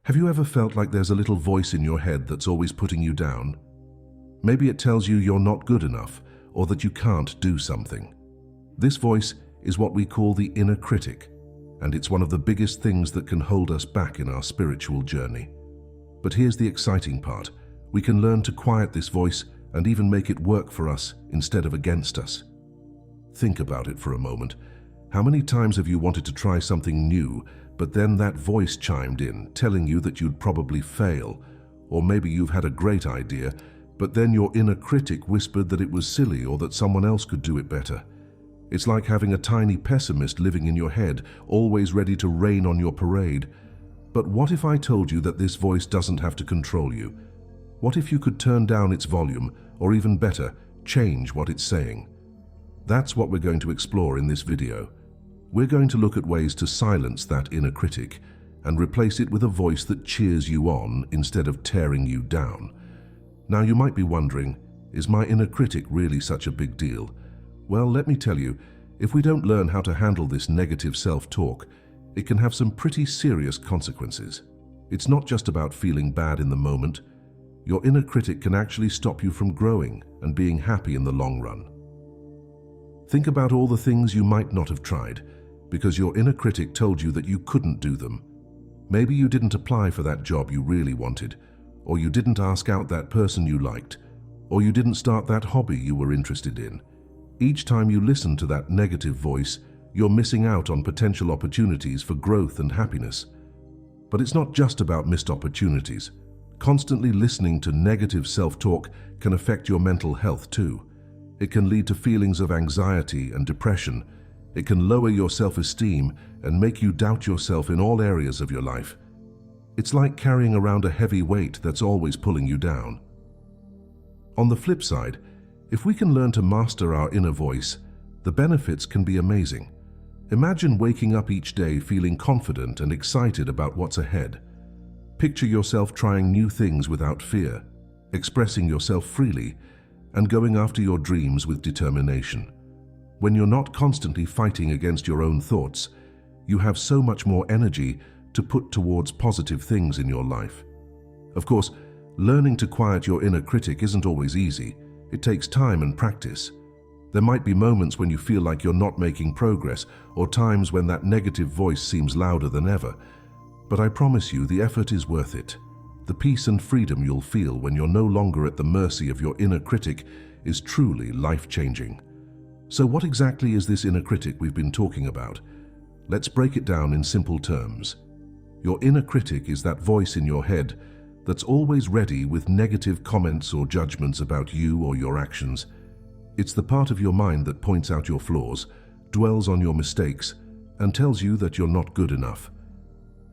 Have you ever felt like there's a little voice in your head that's always putting you down? Maybe it tells you you're not good enough or that you can't do something. This voice is what we call the inner critic, and it's one of the biggest things that can hold us back in our spiritual journey. But here's the exciting part. We can learn to quiet this voice and even make it work for us instead of against us. Think about it for a moment. How many times have you wanted to try something new, but then that voice chimed in, telling you that you'd probably fail? Or maybe you've had a great idea, but then your inner critic whispered that it was silly or that someone else could do it better. It's like having a tiny pessimist living in your head, always ready to rain on your parade. But what if I told you that this voice doesn't have to control you? What if you could turn down its volume, or even better, change what it's saying? That's what we're going to explore in this video. We're going to look at ways to silence that inner critic and replace it with a voice that cheers you on instead of tearing you down. Now you might be wondering, is my inner critic really such a big deal? Well, let me tell you, if we don't learn how to handle this negative self-talk, it can have some pretty serious consequences. It's not just about feeling bad in the moment. Your inner critic can actually stop you from growing and being happy in the long run. Think about all the things you might not have tried because your inner critic told you that you couldn't do them. Maybe you didn't apply for that job you really wanted, or you didn't ask out that person you liked, or you didn't start that hobby you were interested in. Each time you listen to that negative voice, you're missing out on potential opportunities for growth and happiness. But it's not just about missed opportunities. Constantly listening to negative self-talk can affect your mental health too. It can lead to feelings of anxiety and depression. It can lower your self-esteem and make you doubt yourself in all areas of your life. It's like carrying around a heavy weight that's always pulling you down. On the flip side, if we can learn to master our inner voice, the benefits can be amazing. Imagine waking up each day feeling confident and excited about what's ahead. Picture yourself trying new things without fear, expressing yourself freely, and going after your dreams with determination. When you're not constantly fighting against your own thoughts, you have so much more energy to put towards positive things in your life. Of course, learning to quiet your inner critic isn't always easy. It takes time and practice. There might be moments when you feel like you're not making progress, or times when that negative voice seems louder than ever. But I promise you, the effort is worth it. The peace and freedom you'll feel when you're no longer at the mercy of your inner critic is truly life-changing. So what exactly is this inner critic we've been talking about? Let's break it down in simple terms. Your inner critic is that voice in your head that's always ready with negative comments or judgments about you or your actions. It's the part of your mind that points out your flaws, dwells on your mistakes, and tells you that you're not good enough.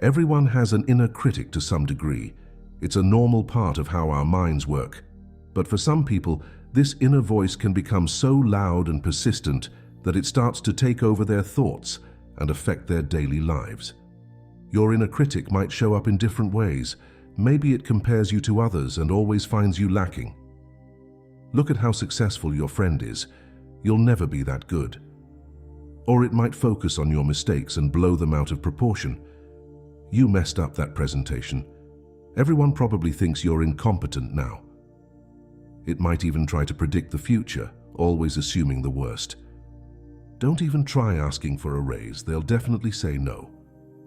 Everyone has an inner critic to some degree. It's a normal part of how our minds work. But for some people, this inner voice can become so loud and persistent that it starts to take over their thoughts and affect their daily lives. Your inner critic might show up in different ways. Maybe it compares you to others and always finds you lacking. Look at how successful your friend is. You'll never be that good. Or it might focus on your mistakes and blow them out of proportion. You messed up that presentation. Everyone probably thinks you're incompetent now. It might even try to predict the future, always assuming the worst. Don't even try asking for a raise. They'll definitely say no.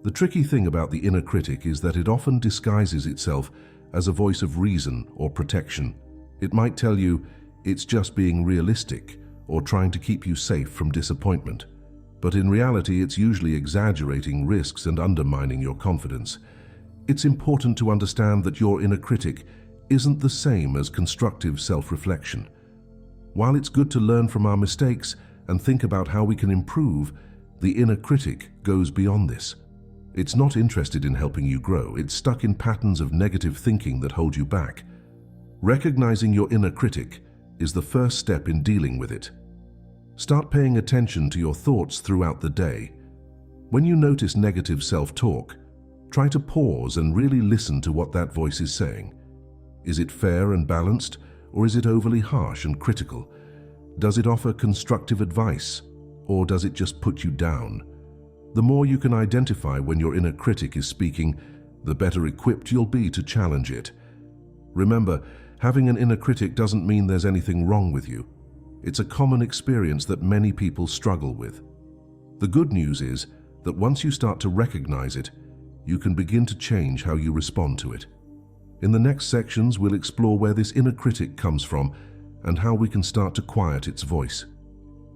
The tricky thing about the inner critic is that it often disguises itself as a voice of reason or protection. It might tell you it's just being realistic or trying to keep you safe from disappointment. But in reality, it's usually exaggerating risks and undermining your confidence. It's important to understand that your inner critic isn't the same as constructive self-reflection. While it's good to learn from our mistakes and think about how we can improve, the inner critic goes beyond this. It's not interested in helping you grow. It's stuck in patterns of negative thinking that hold you back. Recognizing your inner critic is the first step in dealing with it. Start paying attention to your thoughts throughout the day. When you notice negative self-talk, try to pause and really listen to what that voice is saying. Is it fair and balanced, or is it overly harsh and critical? Does it offer constructive advice, or does it just put you down? The more you can identify when your inner critic is speaking, the better equipped you'll be to challenge it. Remember, having an inner critic doesn't mean there's anything wrong with you. It's a common experience that many people struggle with. The good news is that once you start to recognize it, you can begin to change how you respond to it. In the next sections, we'll explore where this inner critic comes from and how we can start to quiet its voice.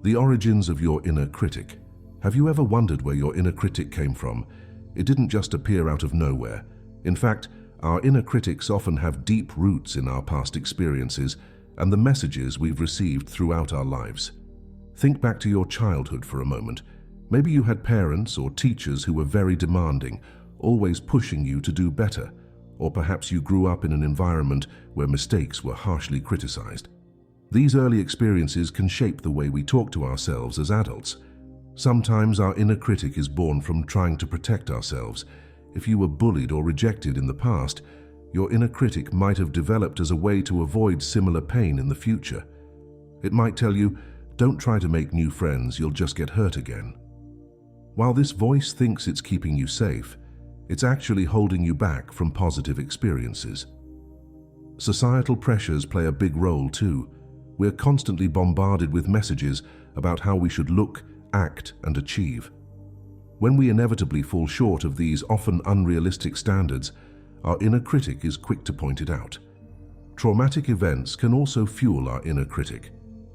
The origins of your inner critic. Have you ever wondered where your inner critic came from? It didn't just appear out of nowhere. In fact, our inner critics often have deep roots in our past experiences and the messages we've received throughout our lives. Think back to your childhood for a moment. Maybe you had parents or teachers who were very demanding, always pushing you to do better. Or perhaps you grew up in an environment where mistakes were harshly criticized. These early experiences can shape the way we talk to ourselves as adults. Sometimes our inner critic is born from trying to protect ourselves. If you were bullied or rejected in the past, your inner critic might have developed as a way to avoid similar pain in the future. It might tell you, "Don't try to make new friends, you'll just get hurt again." While this voice thinks it's keeping you safe, it's actually holding you back from positive experiences. Societal pressures play a big role too. We're constantly bombarded with messages about how we should look, act, and achieve. When we inevitably fall short of these often unrealistic standards, our inner critic is quick to point it out. Traumatic events can also fuel our inner critic.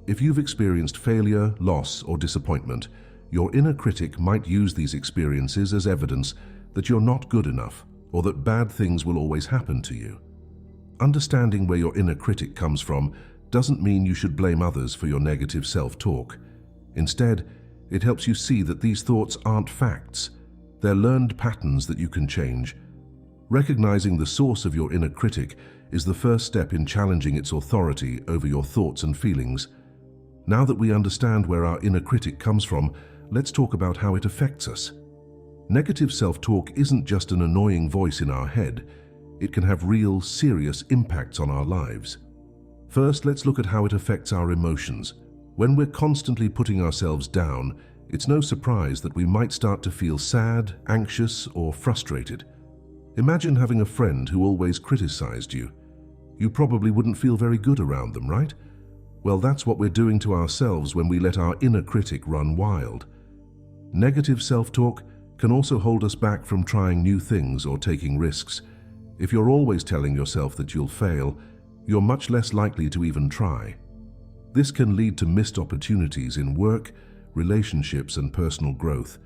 If you've experienced failure, loss, or disappointment, your inner critic might use these experiences as evidence that you're not good enough or that bad things will always happen to you. Understanding where your inner critic comes from doesn't mean you should blame others for your negative self-talk. Instead, it helps you see that these thoughts aren't facts. They're learned patterns that you can change. Recognizing the source of your inner critic is the first step in challenging its authority over your thoughts and feelings. Now that we understand where our inner critic comes from, let's talk about how it affects us. Negative self-talk isn't just an annoying voice in our head. It can have real, serious impacts on our lives. First, let's look at how it affects our emotions. When we're constantly putting ourselves down, it's no surprise that we might start to feel sad, anxious, or frustrated. Imagine having a friend who always criticized you. You probably wouldn't feel very good around them, right? Well, that's what we're doing to ourselves when we let our inner critic run wild. Negative self-talk can also hold us back from trying new things or taking risks. If you're always telling yourself that you'll fail, you're much less likely to even try. This can lead to missed opportunities in work, relationships, and personal growth.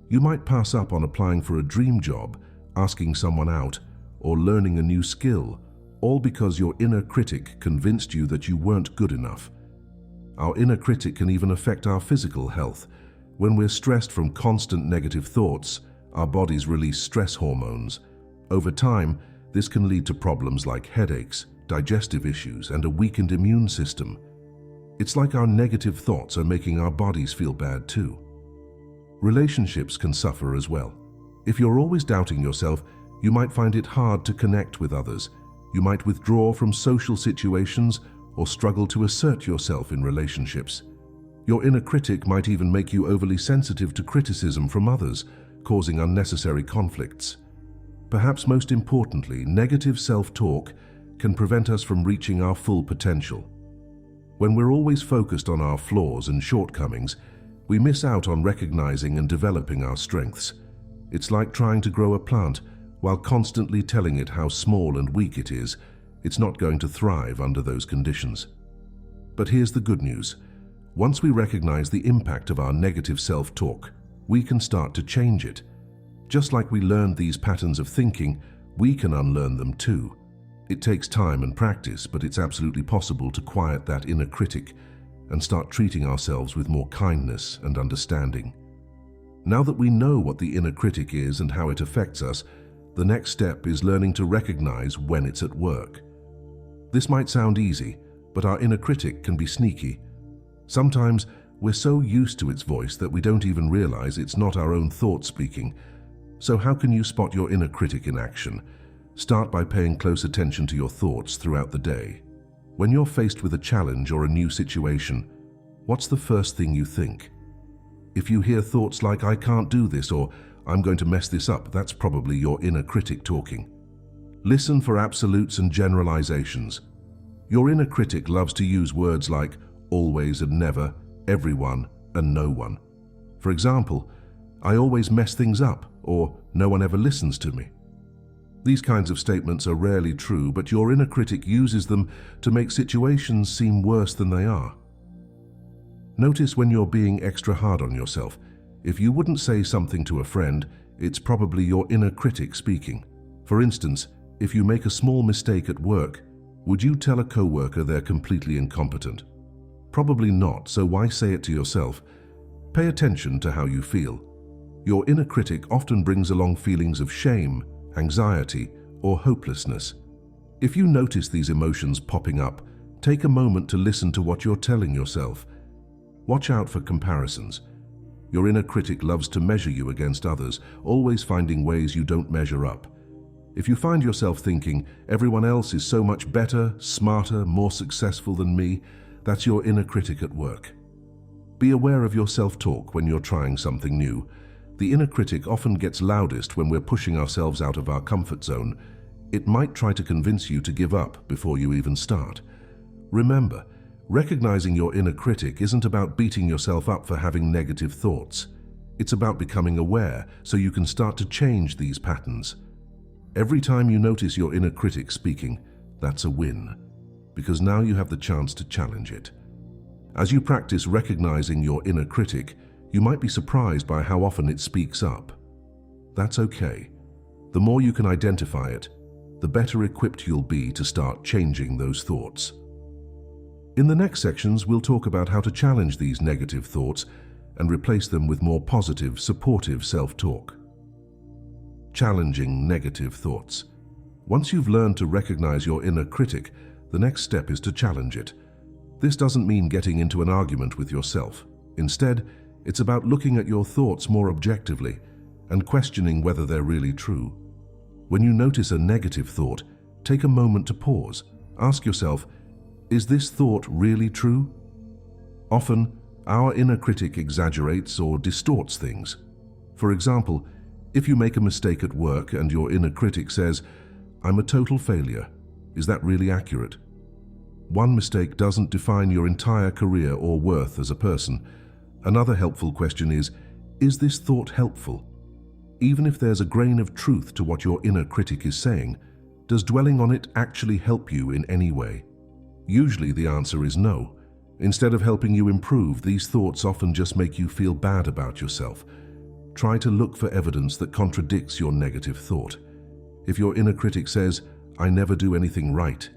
You might pass up on applying for a dream job, asking someone out, or learning a new skill, all because your inner critic convinced you that you weren't good enough. Our inner critic can even affect our physical health. When we're stressed from constant negative thoughts, our bodies release stress hormones. Over time, this can lead to problems like headaches, digestive issues, and a weakened immune system. It's like our negative thoughts are making our bodies feel bad too. Relationships can suffer as well. If you're always doubting yourself, you might find it hard to connect with others. You might withdraw from social situations or struggle to assert yourself in relationships. Your inner critic might even make you overly sensitive to criticism from others, causing unnecessary conflicts. Perhaps most importantly, negative self-talk can prevent us from reaching our full potential. When we're always focused on our flaws and shortcomings, we miss out on recognizing and developing our strengths. It's like trying to grow a plant while constantly telling it how small and weak it is. It's not going to thrive under those conditions. But here's the good news. Once we recognize the impact of our negative self-talk, we can start to change it. Just like we learned these patterns of thinking, we can unlearn them too. It takes time and practice, but it's absolutely possible to quiet that inner critic and start treating ourselves with more kindness and understanding. Now that we know what the inner critic is and how it affects us, the next step is learning to recognize when it's at work. This might sound easy, but our inner critic can be sneaky. Sometimes we're so used to its voice that we don't even realize it's not our own thoughts speaking. So how can you spot your inner critic in action? Start by paying close attention to your thoughts throughout the day. When you're faced with a challenge or a new situation, what's the first thing you think? If you hear thoughts like "I can't do this" or I'm going to mess this up, that's probably your inner critic talking. Listen for absolutes and generalizations. Your inner critic loves to use words like always and never, everyone and no one. For example, I always mess things up, or no one ever listens to me. These kinds of statements are rarely true, but your inner critic uses them to make situations seem worse than they are. Notice when you're being extra hard on yourself. If you wouldn't say something to a friend, it's probably your inner critic speaking. For instance, if you make a small mistake at work, would you tell a coworker they're completely incompetent? Probably not, so why say it to yourself? Pay attention to how you feel. Your inner critic often brings along feelings of shame, anxiety, or hopelessness. If you notice these emotions popping up, take a moment to listen to what you're telling yourself. Watch out for comparisons. Your inner critic loves to measure you against others, always finding ways you don't measure up. If you find yourself thinking, everyone else is so much better, smarter, more successful than me, that's your inner critic at work. Be aware of your self-talk when you're trying something new. The inner critic often gets loudest when we're pushing ourselves out of our comfort zone. It might try to convince you to give up before you even start. Remember, recognizing your inner critic isn't about beating yourself up for having negative thoughts. It's about becoming aware so you can start to change these patterns. Every time you notice your inner critic speaking, that's a win, because now you have the chance to challenge it. As you practice recognizing your inner critic, you might be surprised by how often it speaks up. That's okay. The more you can identify it, the better equipped you'll be to start changing those thoughts. In the next sections, we'll talk about how to challenge these negative thoughts and replace them with more positive, supportive self-talk. Challenging negative thoughts. Once you've learned to recognize your inner critic, the next step is to challenge it. This doesn't mean getting into an argument with yourself. Instead, it's about looking at your thoughts more objectively and questioning whether they're really true. When you notice a negative thought, take a moment to pause. Ask yourself, is this thought really true? Often, our inner critic exaggerates or distorts things. For example, if you make a mistake at work and your inner critic says, I'm a total failure, is that really accurate? One mistake doesn't define your entire career or worth as a person. Another helpful question is this thought helpful? Even if there's a grain of truth to what your inner critic is saying, does dwelling on it actually help you in any way? Usually the answer is no. Instead of helping you improve, these thoughts often just make you feel bad about yourself. Try to look for evidence that contradicts your negative thought. If your inner critic says, I never do anything right,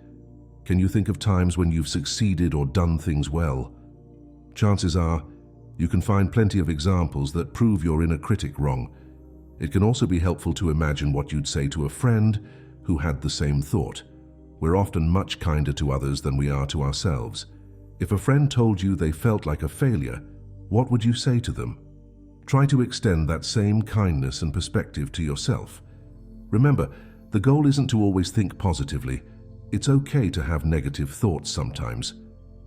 can you think of times when you've succeeded or done things well? Chances are, you can find plenty of examples that prove your inner critic wrong. It can also be helpful to imagine what you'd say to a friend who had the same thought. We're often much kinder to others than we are to ourselves. If a friend told you they felt like a failure, what would you say to them? Try to extend that same kindness and perspective to yourself. Remember, the goal isn't to always think positively. It's okay to have negative thoughts sometimes.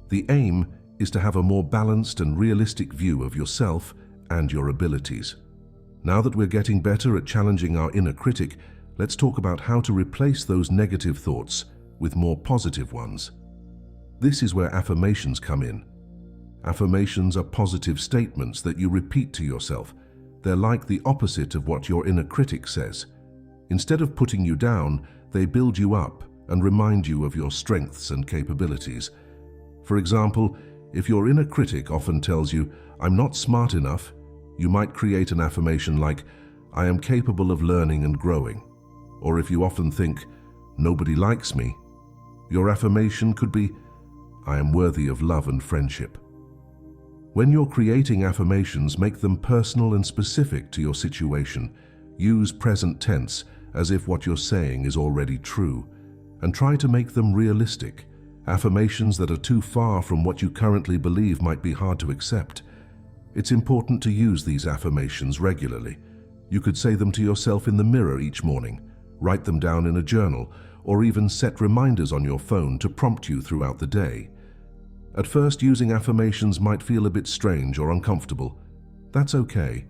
The aim is to have a more balanced and realistic view of yourself and your abilities. Now that we're getting better at challenging our inner critic, let's talk about how to replace those negative thoughts with more positive ones. This is where affirmations come in. Affirmations are positive statements that you repeat to yourself. They're like the opposite of what your inner critic says. Instead of putting you down, they build you up and remind you of your strengths and capabilities. For example, if your inner critic often tells you, I'm not smart enough, you might create an affirmation like, I am capable of learning and growing. Or if you often think, nobody likes me, your affirmation could be, I am worthy of love and friendship. When you're creating affirmations, make them personal and specific to your situation. Use present tense as if what you're saying is already true, and try to make them realistic. Affirmations that are too far from what you currently believe might be hard to accept. It's important to use these affirmations regularly. You could say them to yourself in the mirror each morning, write them down in a journal, or even set reminders on your phone to prompt you throughout the day. At first, using affirmations might feel a bit strange or uncomfortable. That's okay.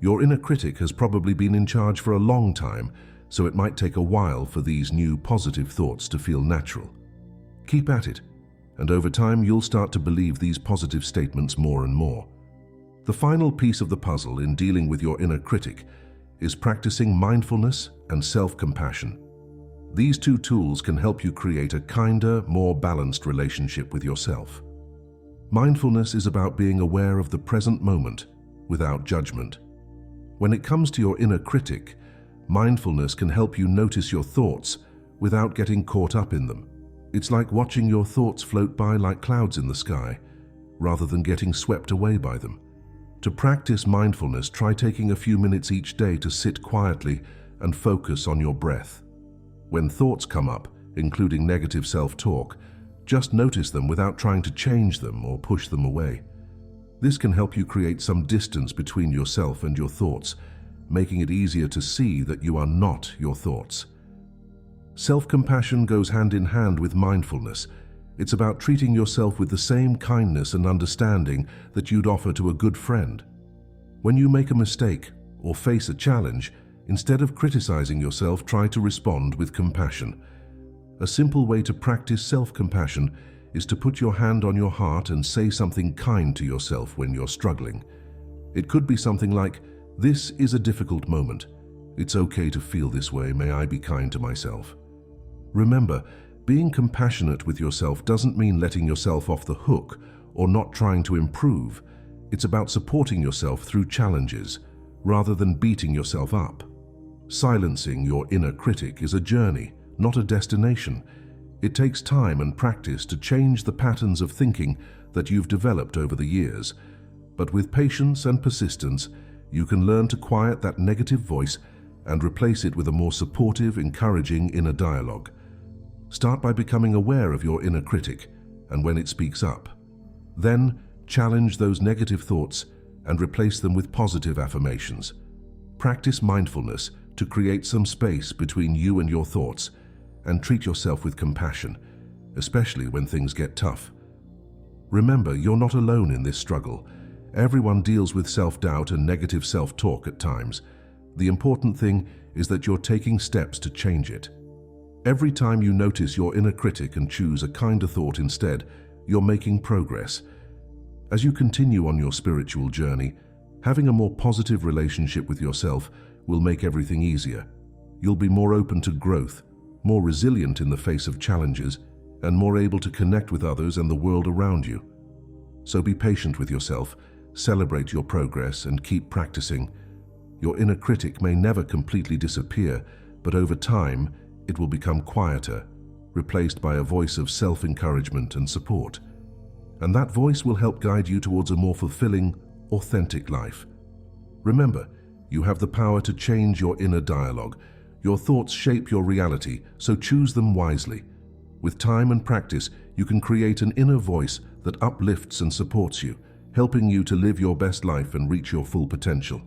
Your inner critic has probably been in charge for a long time, so it might take a while for these new positive thoughts to feel natural. Keep at it, and over time you'll start to believe these positive statements more and more. The final piece of the puzzle in dealing with your inner critic is practicing mindfulness and self-compassion. These two tools can help you create a kinder, more balanced relationship with yourself. Mindfulness is about being aware of the present moment without judgment. When it comes to your inner critic, mindfulness can help you notice your thoughts without getting caught up in them. It's like watching your thoughts float by like clouds in the sky, rather than getting swept away by them. To practice mindfulness, try taking a few minutes each day to sit quietly and focus on your breath. When thoughts come up, including negative self-talk, just notice them without trying to change them or push them away. This can help you create some distance between yourself and your thoughts, making it easier to see that you are not your thoughts. Self-compassion goes hand in hand with mindfulness. It's about treating yourself with the same kindness and understanding that you'd offer to a good friend. When you make a mistake or face a challenge, instead of criticizing yourself, try to respond with compassion. A simple way to practice self-compassion is to put your hand on your heart and say something kind to yourself when you're struggling. It could be something like, "This is a difficult moment. It's okay to feel this way. May I be kind to myself?" Remember, being compassionate with yourself doesn't mean letting yourself off the hook or not trying to improve. It's about supporting yourself through challenges, rather than beating yourself up. Silencing your inner critic is a journey, not a destination. It takes time and practice to change the patterns of thinking that you've developed over the years. But with patience and persistence, you can learn to quiet that negative voice and replace it with a more supportive, encouraging inner dialogue. Start by becoming aware of your inner critic and when it speaks up. Then, challenge those negative thoughts and replace them with positive affirmations. Practice mindfulness to create some space between you and your thoughts, and treat yourself with compassion, especially when things get tough. Remember, you're not alone in this struggle. Everyone deals with self-doubt and negative self-talk at times. The important thing is that you're taking steps to change it. Every time you notice your inner critic and choose a kinder thought instead, you're making progress. As you continue on your spiritual journey, having a more positive relationship with yourself will make everything easier. You'll be more open to growth, more resilient in the face of challenges, and more able to connect with others and the world around you. So be patient with yourself, celebrate your progress, and keep practicing. Your inner critic may never completely disappear, but over time, it will become quieter, replaced by a voice of self-encouragement and support. And that voice will help guide you towards a more fulfilling, authentic life. Remember, you have the power to change your inner dialogue. Your thoughts shape your reality, so choose them wisely. With time and practice, you can create an inner voice that uplifts and supports you, helping you to live your best life and reach your full potential.